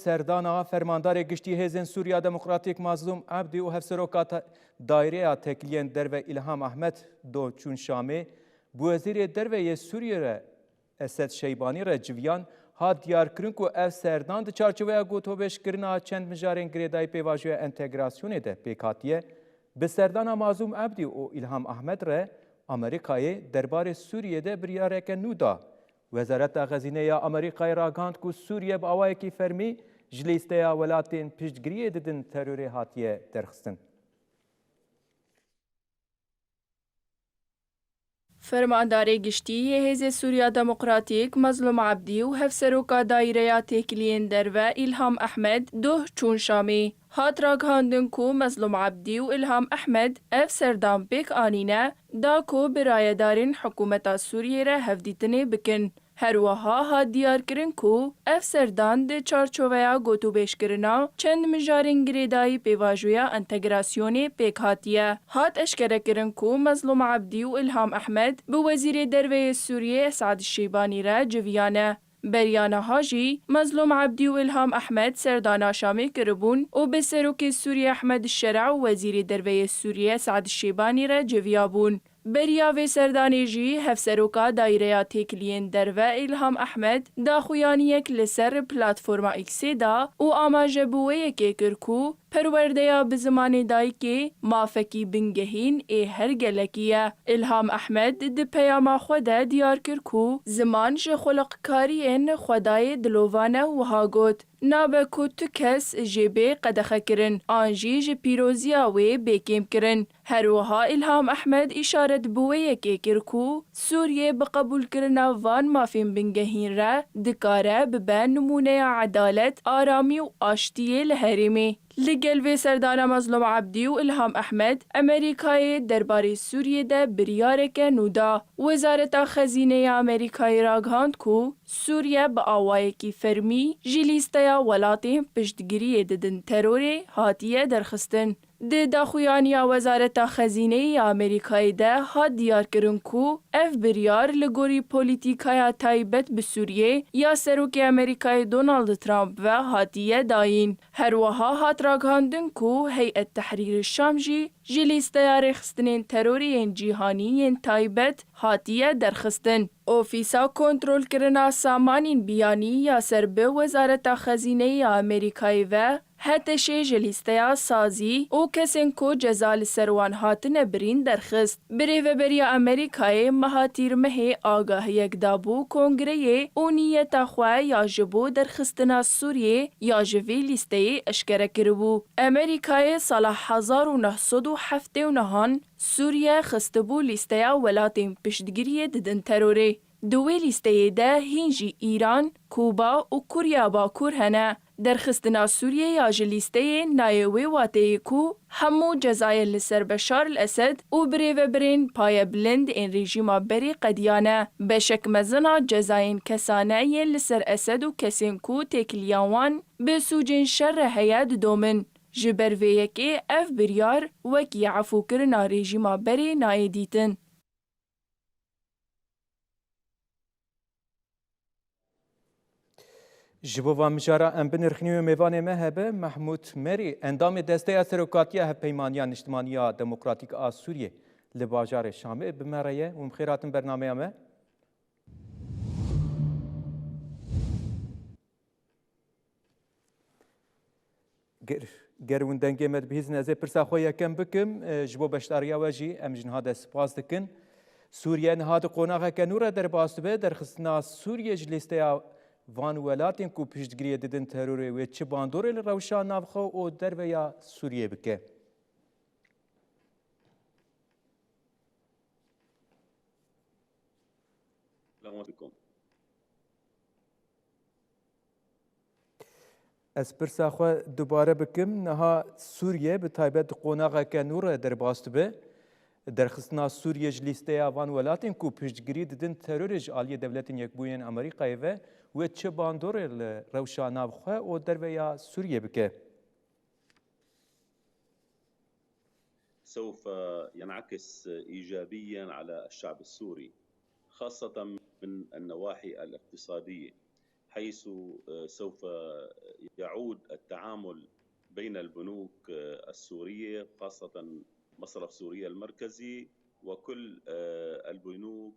سردانا فرماندار گشتی هزین سوریا دموکراتیک مظلوم عبدی و هفسروکات دایره تکلیین درو الهام احمد دو چون شامه بوزیر درو سوریه را اسد شیبانی را جویان ها دیار کرن کو اف سردان د چارچوبه گوتوبش کرنا چند مجارین گریدای پیواژوی انتگراسیون ده پیکاتیه به سردانا مظلوم عبدی و الهام احمد را امریکای دربار سوریه ده بریارک نودا وزارت خزینه یا امریکای راگاند کو سوریه با اوای کی فرمی جلیسته ولاتین پیشگیری ددن ترور هاتیه درخستن فرماندار گشتی هیز سوریا دموکراتیک مظلوم عبدی و هفسروکا دایره تکلین درو الهام احمد دو چون شامی هات راگهاندن کو مظلوم عبدی و الهام احمد اف سردان بیک آنینه دا کو برای دارین حکومت سوریه را هفدیتنه بکن. هر وها ها دیار کرن کو اف سردان ده چارچوبیا گوتو بیش کرنا چند مجارین گریدای پیواجویا انتگراسیونی پیک هاتیه. هات اشکره کرن کو مظلوم عبدی و الهام احمد به وزیر دروی سوریه سعد الشیبانی را جویانه. بریانه هاجی مظلوم عبدی و الهام احمد سردانا شامی کربون و به سروک سوریه احمد الشرع و وزیر دروی سوریه سعد الشیبانی را جویابون. بریاوی سردانی جی هفسروکا دایره تکلین درو الهام احمد دا خویانیک لسر پلاتفورما اکسی دا و آماجه بوه که کرکو پرورده بزمان دای که مافکی بنگهین ای هر گلکیه. الهام احمد د پیاما خوده دیار کرکو زمان جه خلق کاری این خدای دلوانه و هاگوت نابه کو تو کس جبه قدخه کرن آنجی جه پیروزیا وی بیکیم کرن. هر وها الهام احمد اشارت بوه که کرکو سوریه بقبول کرنا وان مافین بنگهین را دکاره ببن نمونه عدالت آرامی و آشتیه لحریمی. لگل سردان مظلوم عبدی و الهام احمد امریکای درباره سوریه ده بریارک نودا وزارت خزینه امریکای راگهاند کو سوریه با آوای کی فرمی جلیسته ولاتی پشتگیری ددن تروری هاتیه درخستن. ده داخویانی وزارت خزینه امریکای ده ها دیار کرن کو اف بریار لگوری پولیتیکای تایبت به سوریه یا سروک امریکای دونالد ترامپ و هاتیه داین. هر وها هات راگهاندن کو هیئت تحریر الشام جی جلیسته رخستنین تروری جیهانی تایبت هاتیه درخستن. اوفیسا کنترول کرنا سامانین بیانی یا سربه وزارت خزینه امریکای و هتشه جلیسته سازی او کسین کو جزال سروان هاتن برین درخست. بری و بری امریکای مهاتیر مه آگاه یک دابو کنگره او نیت خواه یا جبو درخستنا سوریه یا جوی لیسته اشکره کربو. امریکای سال 1979 سوریه خستبو لیسته ولاتین پشتگیری ددن تروری. دوی لیسته ده هینجی ایران، کوبا و کوریا باکور هنه. درخستنا سوریه یا جلیسته نایوی واته کو همو جزایر لسر بشار الاسد و بری و برین پای بلند این رژیما بری قدیانه. بشک مزنا جزاین کسانه ی لسر اسد و کسین کو تکلیاوان به سوجین شر هیاد دومن. جبرویه که اف بریار وکی عفو کرنا رژیما بری نایدیتن. جبو و مجارا ام بنرخنی و میوان مهبه محمود مری اندام دسته سروکاتیه پیمانیا نشتمانیا دموکراتیک آ سوریه لباجار شامه بمرایه و مخیراتن برنامه همه گرون دنگی مد بهیز نزه پرسا خوی یکم بکم جبو بشتاریا وجی ام جنهاد سپاس دکن سوریه نهاد قوناغه کنوره در باستبه در خصنا سوریه جلیسته وان ولاتین کو پیشگیری ددن تروری و چه باندور روشان نافخو او در و یا سوریه بکه السلام علیکم از پرسا خو دوباره بکم نها سوریه به تایبت قوناغه کنور در باستبه در خصنا سوریه جلیسته وان ولاتین کو پیشگیری ددن تروریج عالی دولتین یک بوین امریکای و چه باندور روشان نافخو او در و یا سوریه بکه سوف ينعكس إيجابيا على الشعب السوري خاصة من النواحي الاقتصادية حيث سوف يعود التعامل بين البنوك السورية خاصة مصرف سوريا المركزي وكل البنوك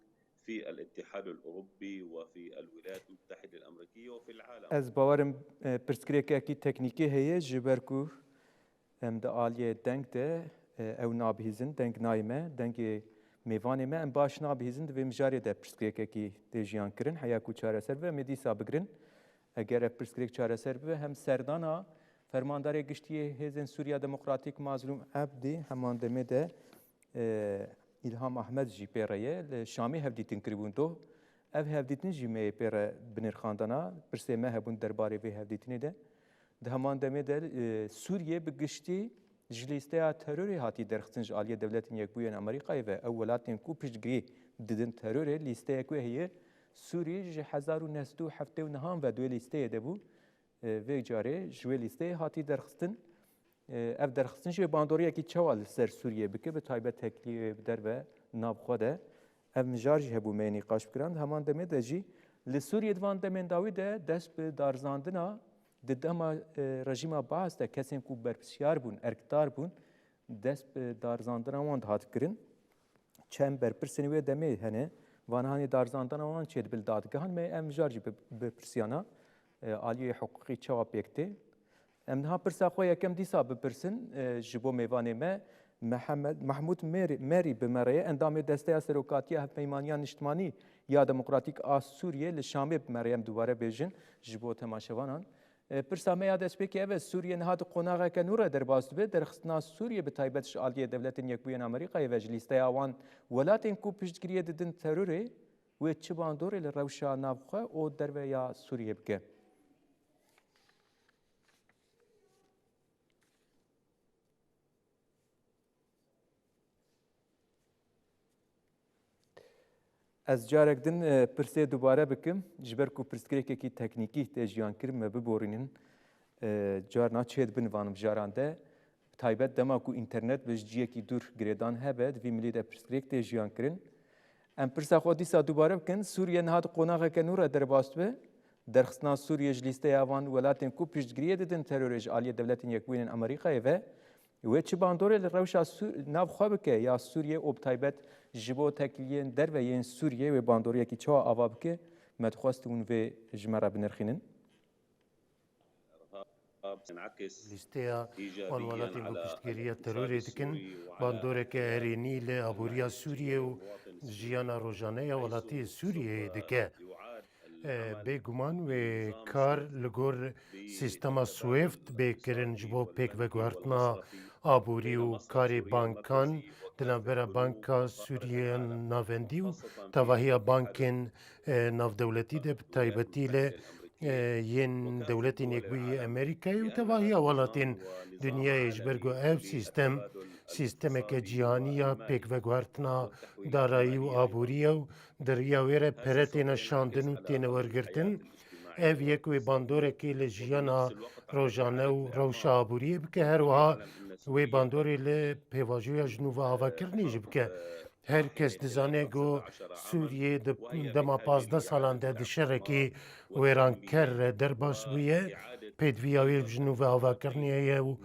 في الاتحاد الأوروبي وفي الولايات المتحدة الأمريكية وفي العالم. Ez bawarım pirsgirêkekî teknîkî heye ji ber ku em di aliyê deng de ew nabihîzin, deng nayme, dengê mêvanê me em baş nabihîzin divê mijarê de pirsgirêkekî tê jiyan kirin heya ku çareser bibe em ê dîsa bigirin. Eger ev pirsgirêk çareser bibe hem serdana fermandarê giştiyê Hêzên Sûriya Demokratîk Mazlûm Ebdî heman demê de İlham Ahmed jî pêre ye li Şamê hevdîtin kiribûn doh. Ev hevdîtin jî me pêre binêrxandana pirsê me hebûn derbarê vê hevdîtinê de. Di heman demê de Sûriye bi giştî ji lîsteya terorê hatî derxistin ji aliyê Devletên Yekbûyên Amerîkayê ve ew welatên ku piştgirî didin terorê lîsteyek wê heye Sûriye ji 1979 ve duê lîsteyê de bû. Vê carê ji wê lîsteyê hatî derxistin. Ev derxistin jî bandoriyekî çawa li ser Sûriye bike bi taybet teklî bi derve navxwe de. Ev mijar jî hebû me nîqaş bikiran. Heman demê de jî li Sûriye divan demên dawî de dest bi darzandina di dema rejîma Baas de kesên ku berpisyar bûn, erkdar bûn, dest bi darzandina wan dihat kirin. Çem berpirsên wê demê hene, vanhanê darzandina wan çê dibil dadgehan me em mijar jî bi pirsiyana aliyê hukukî çawa pêk tê. Em niha pirsa xwe yekem dîsa bipirsin ji bo mêvanê me Mahmud Merî bi me re ye endamê desteya serokatiya hevpeymaniya niştimanî ya Demokratîk a Sûriye li Şamê bi me re ye em dubare bêjin ji bo temaşevanan. Pirsa me ya destpêkê ev e Sûriye niha di qonaxeke nû re derbas dibe derxistina Sûriye bi taybet ji aliyê Devletên Yekbûyên Amerîkayê ve ji lîsteya wan welatên ku piştgiriyê didin terorê wê çi bandorê li rewşa navxwe û derve ya Sûriye bike. Ez carek din pirsê dubare bikim ji ber ku pirsgirêkekî teknîkî tê jiyan kirin me biborînin carna çê dibin van mijaran de taybet dema ku înternet bi ji ciyekî dûr girêdan hebe divî milî de pirsgirêk tê jiyan kirin. Em pirsa xwe dîsa dubare bikin Sûriye niha di qonaxeke nû re derbas dibe derxistina Sûriye ji lîsteya wan welatên ku piştgiriyê didin terorê ji aliyê Devletên Yekbûyên Amerîkayê ve wê çi bandorê li rewşa navxwe bike ya Sûriye û bi taybet ji bo tekliyên derve yên Sûriye wê bandoriyekî çawa ava bike me dixwest hûn vê ji me re binirxînin. Listeya wan welatên ku piştgiriya terorê dikin bandoreke herênî li aboriya Sûriye û jiyana rojaneya welatiyê Sûriyeyê dike. Bêguman wê kar li gor sîstema Swift bêkirin ji bo pêkveguhertina aborî û karê bankan di navbera Banka Sûriya Navendî û tevahiya bankên navdewletî de bi taybetî li yên Dewletên Yekbûyî Amerîkayê û tevahiya welatên dunyayê ji ber ku ev sîstemeke cîhanî ya pêkveguhertina darayî û aborî û di riya wê re pere têne şandin û têne wergirtin. Ev yek wê bandorekê li jiyana rojane û rewşa aboriyê bike her wiha wê bandorê li pêvajoya ji nû ve avakirinê jî bike. Her kes dizane ku Sûriye di dema 15 salan de di şerekî wêranker re derbas bûye pêdiviya wê ji nû ve avakirinê ye û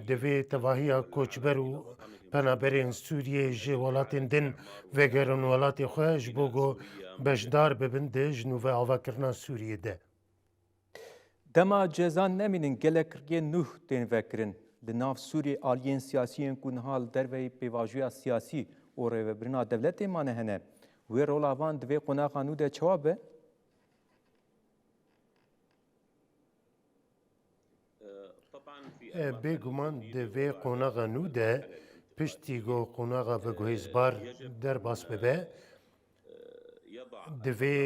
divê tevahiya koçber û penaberên Sûriyê ji welatên din vegerin welatê xwe ji bo ku beşdar bibin di ji nû ve avakirina Sûriyê de. Dema cezan nemînin gelek kirgên nûh tên vekirin. Di nav Sûriyê aliyên siyasiyên ku niha li derveyî pêvajoya siyasî û rêvebirina devletê mane hene. Wê rola van divê qonaxa nû de çawa be? Bêguman di vê qonaxa nû de piştî ku qonaxa veguhêzbar derbas bibe divê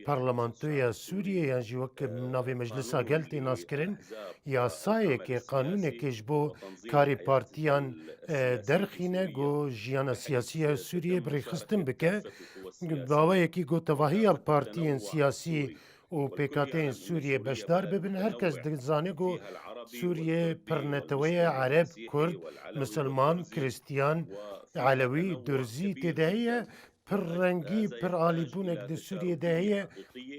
parlamentoya Sûriye yan jî wek navê Meclisa Gel tê naskirin yasayekê qanûnekê ji bo karê partiyan derxîne ku jiyana siyasî ya Sûriye birêxistin bike dawayekî ku tevahiya partiyên siyasî û pêkateyên Sûriye beşdar bibin herkes dizane ku Sûriye pirneteweye Ereb, Kurd, Misilman, Kristyan, Elewî, Durzî têde heye پر رنگی پر آلیبونک د سوریه ده هەیە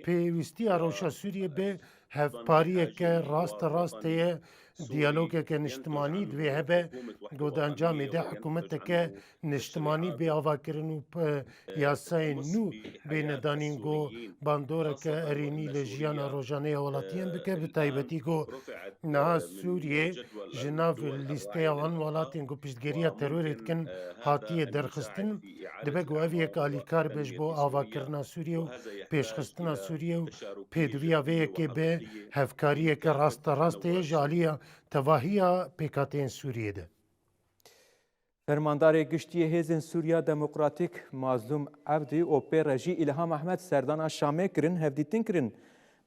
پێویستی ئاڕۆژە سووریە بێ هەفپاریەکە ڕاستە دیالۆگێکە نیشتمانی دوێ هەبێ گۆدانجامێدا حکوومەتەکە نیشتمانی بێ ئاواکردن و یاسایên nû بێنەدانین گۆ باندۆرەکە ئەرێنی لە ژیانە ڕۆژانەیە وڵاتیان بکە bi taybetî got niha Sûriyê ji nav lîsteya wan welatên ku piştgiriya terorê dikin hatiye derxistin dibe ku ev yek alîkar be ji bo avakirina Sûriye û pêşxistina Sûriye û pêdiviya vê yekê be hevkariyeke rast heye ji aliya tevahiya pêkateyên Sûriyê de. Fermandarê giştiyê Hêzên Sûriya Demokratîk Mazlûm Ebdî û pê rejî İlham Ahmed serdana Şamê kirin hevdîtin kirin.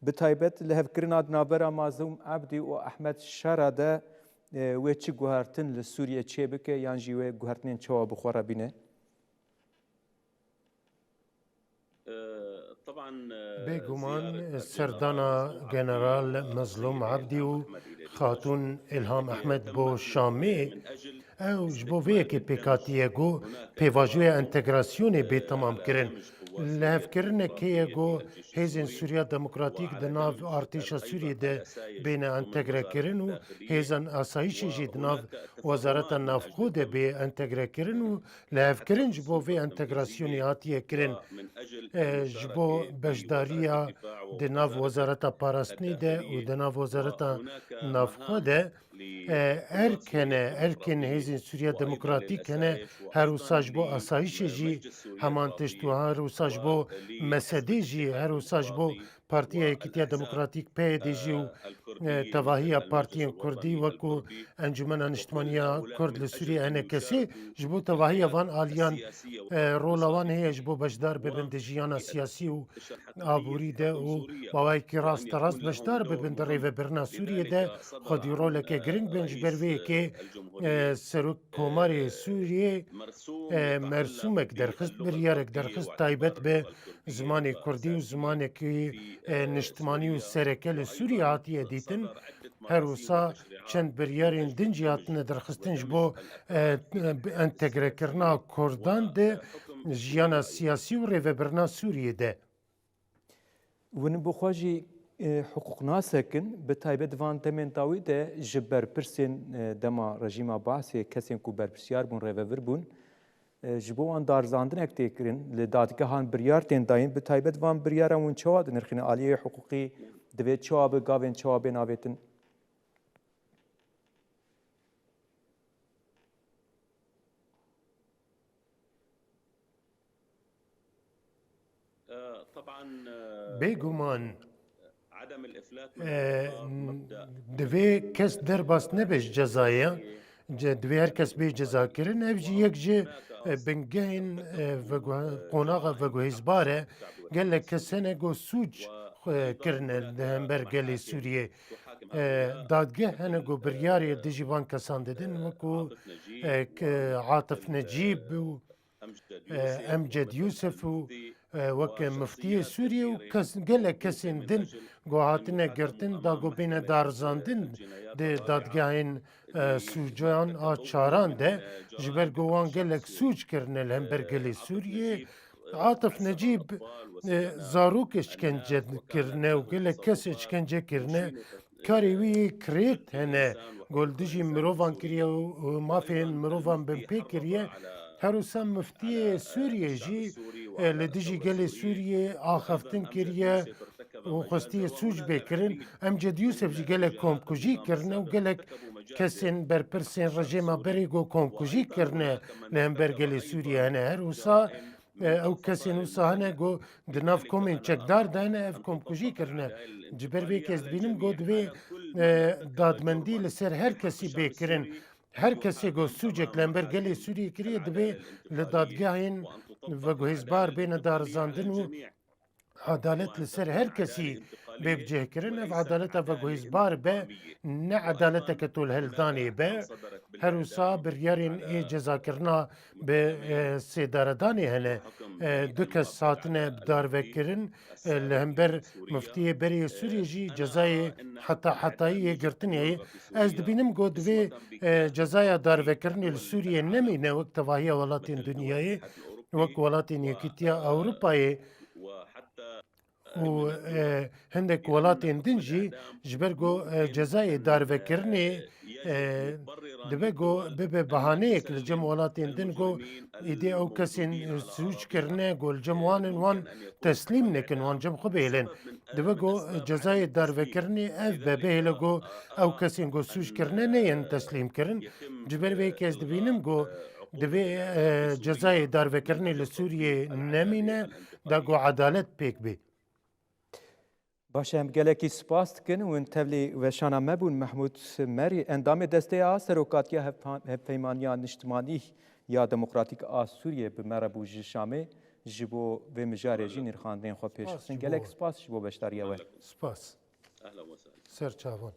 Bi taybet li hevkirina navbera Mazlûm Ebdî û Ahmed Şara de wê çi guhertin li Sûriye çê bike yan jî wê guhertinên çawa bixwe re bîne? بێگومان سەردانا گەنەرال مەزلوم عەبدی و خاتون ئیلهام ئەحمەد بۆ شامێ ئەو ji bo vê yekê pêkatiye got pêvajoya entegrasyonê bêtemamkirin li hevkirinekê ye got Hêzên Sûriya Demokratîk di nav artêşa Sûriyê de bêne entegrekirin û hêzên asayişê jî di nav Wezareta Navxwe de bê entegrekirin û li hevkirin ji bo vê entegrasyonê hatiye kirin ji bo beşdariya di nav Wezareta Parastinê de û di nav Wezareta Navxwe de erkên Hêzên Sûriya Demokratîk hene her wisa ji bo asayişê jî heman tişt û her wisa ji bo Mesedê jî her wisa ji bo Partiya Yekîtiya Demokratîk PYD jî û tevahiya partiyên Kurdî wekû Encumena Niştimaniya Kurd li Sûriye henekesê ji bo tevahiya van aliyan rola wan heye ji bo beşdar bibin di jiyana siyasî û aborî de û mawayekî rast beşdar bibin di rêvebirina Sûriye de xwedî roleke giring bin ji ber vê yekê Serok Komarê Sûriyê mersûmek derxist biryarek derxist taybet bi zimanê Kurdî û zimanekî niştimanî û sereke li Sûriye hatiye dîtin her wisa çend biryarên din jî hatine derxistin ji bo entegrekirina Kurdan de jiyana siyasî û rêvebirina Sûriye de. Hûn bixwe jî hiqûqnasekin bi taybet van demên dawî de ji berpirsên dema rejîma Baasê kesên ku berpirsiyar bûn rêvevir bûn ji bo wan darzandinek tê kirin li dadgehan biryar tên dayîn bi taybet van biryaran hûn çawa dinirxîne aliyê hiqûqî divê çawa bi gavên çawa bên avêtin? Bêguman divê kes derbas nebe ji cezaya divê her kes bê cezakirin ev jî yek ji bingehên qonaxa veguhêzbar e gelek kes hene got sûc kirine li hember gelê Sûriye dadgeh hene got biryarê dijî van kesan didin wekû Atif Necîb û Emced Yusuf û wek Muftiyê Sûriye û gelek kesên din got hatine girtin da got bêne darzandin di dadgehên sûcan a çaran de ji ber got wan gelek sûc kirine li hember gelê Sûriye Atif Necîb zarokê işkence kirine û gelek kes işkence kirine karê wî kirêt hene gol dijî mirovan kiriye û mafên mirovan bin pê kiriye her wisa Muftiyê Sûriye jî li dijî gelê Sûriye axeftin kiriye û xwestiye sûc bêkirin Emced Yusuf jî gelek komkujî kirine û gelek kesên berpirsên rejêma berê got komkujî kirine li hember gelê Sûriye hene her wisa ew kesên wisa hene got di nav komên çekdar de hene ev komkujî kirine ji ber vê kes dibînim got divê dadmendî li ser her kesî bêkirin her kesê got sûcek li hember gelê Sûriye kiriye divê li dadgehên veguhêzbar bêne darizandin û adalet li ser her kesî bê bicihkirin ev adaleta veguhêzbar be ne adaleteke tolheldanê be her wisa biryarên ê cezakirina bi sêdaredanê hene du kes hatine darvekirin li hember Muftiyê Berê Sûriye jî cezayê hetayiyê girtinê ez dibînim got divê cezaya darvekirinê li Sûriye nemîne wek tevahiya welatên dunyayê وەک وڵاتین یەکیتیا ئەوروپایê û hindek welatên din jî ji ber got cezayê darvekirinê dibe got bibe behaneyek li cem welatên din got êdî ew kesên sûçkirine got li cem wanin wan teslîm nekin wan cem xwe bêhêlin dibe got cezayê darvekirinê ev be bihêle got ew kesên got sûçkirine neyên teslîm kirin ji ber vê kes dibînim got divê cezayê darvekirinê li Sûriyê nemîne da got edalet pêk bê. باشه هم گلکی سپاس کن و تبلی وشانا مبون محمود مری اندام دسته ها سروکاتیا هفیمانیا نشتمانی یا دموکراتیک آ سوریه به مربو جشامه جبو و مجاری جی نرخاندین خو پیش گلک سپاس جبو بشتاریه و سپاس اهلا وسهلا سر چاوان